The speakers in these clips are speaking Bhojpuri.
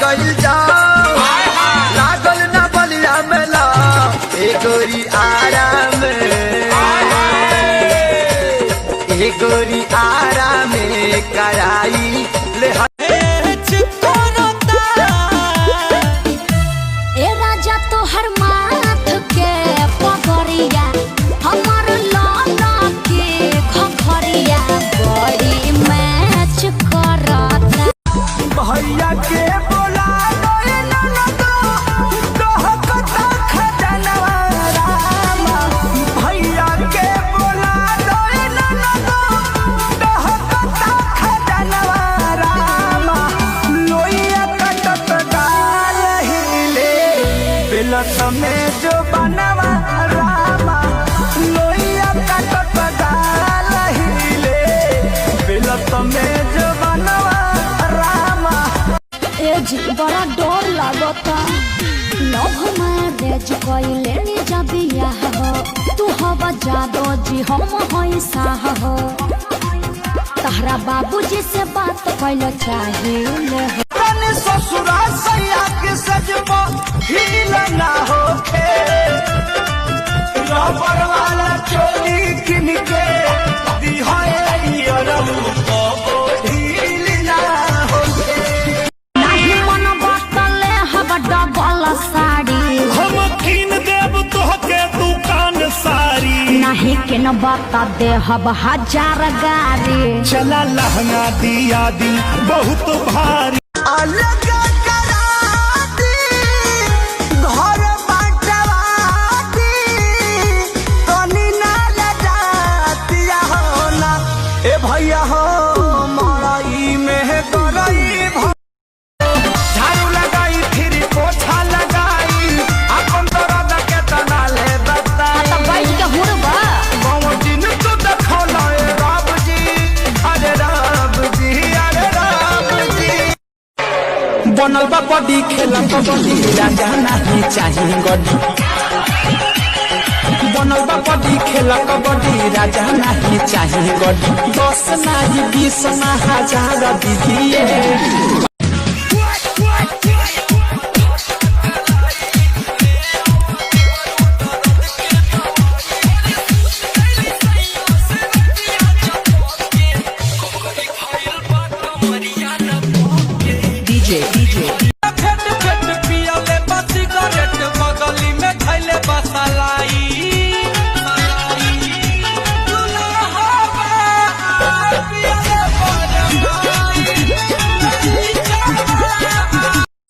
गइल जाओ लागल ना बलिया मेला ए गोरी आराम ए गोरी आराम कराई ले ए राजा तो हर माथ के पगरिया हमर लाला के खखरिया बड़ी मैच करता भैया के बोला गए ननदो कहकता खजनवा रामा भैया के बोला गए ननदो कहकता खजनवा रामा लोइया कटत डाल हिले बिलत में जो बनवा रामा लोइया कटत डाल हिले बिलत में जो बनवा ए जी बड़ा डर लागता लव मैरिज कइले नी जबिया हो तू हवा जादो जी हम होई साह हो तहरा बाबूजी से बात कइलो चाहिए तने ससुरा सैया के सजबो हिल ना होखे रबर वाला चोली किन के दी है यरम को हिल ना होखे नहीं मन बटले हवा डबल साड़ी हम कीन देव तोहके दुकान सारी नहीं के न बता दे हवा 1000 गाड़ी चला लहंगा दिया दी बहुत भारी अलग करा दी घर बांटवा दी तनी ना लजातिया हो ना ए भैया हो मड़ई में करई झाड़ू लगाई फिर पोछा लगाई अपन दर्द के तना ले बता तो बैठ के हुरबा बाबू जी ने तो देखौला ए रब जी अरे रब जी अरे रब जी बनल बा बॉडी खेला कबड्डी राजा नहीं चाहिए गड्डी बनल बा बॉडी खेला कबड्डी राजा नहीं चाहिए गड्डी 10 नहीं 20 ना 1000 दीजिए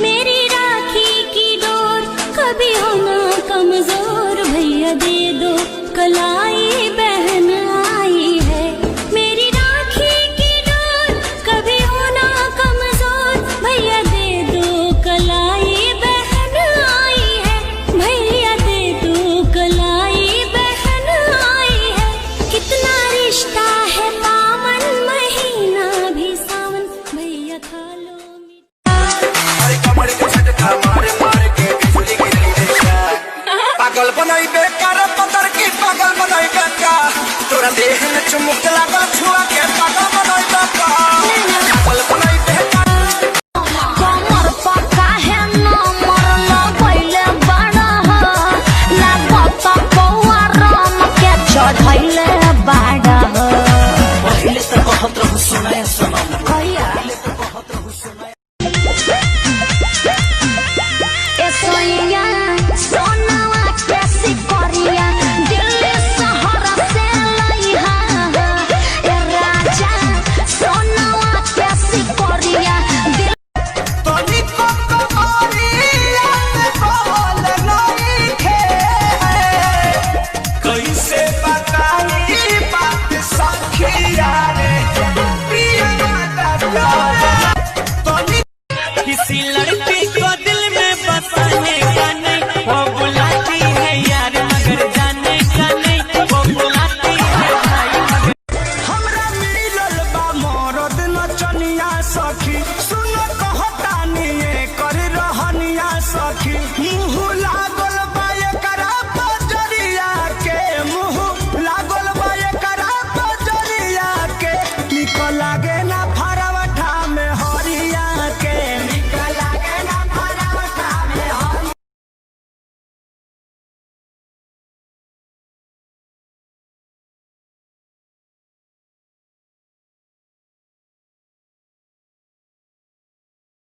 मेरी राखी की डोर कभी हो ना कमजोर भैया दे दो कलाई बहन आई है मेरी राखी की डोर कभी हो ना कमजोर भैया दे दो कलाई बहन आई है भैया दे दो कलाई बहन आई है कितना रिश्ता है दामन महीना भी सावन भैया खा लो पागल बनाई बेकार पतर की पागल बनाई बेकार तोरा देह में चुमुकला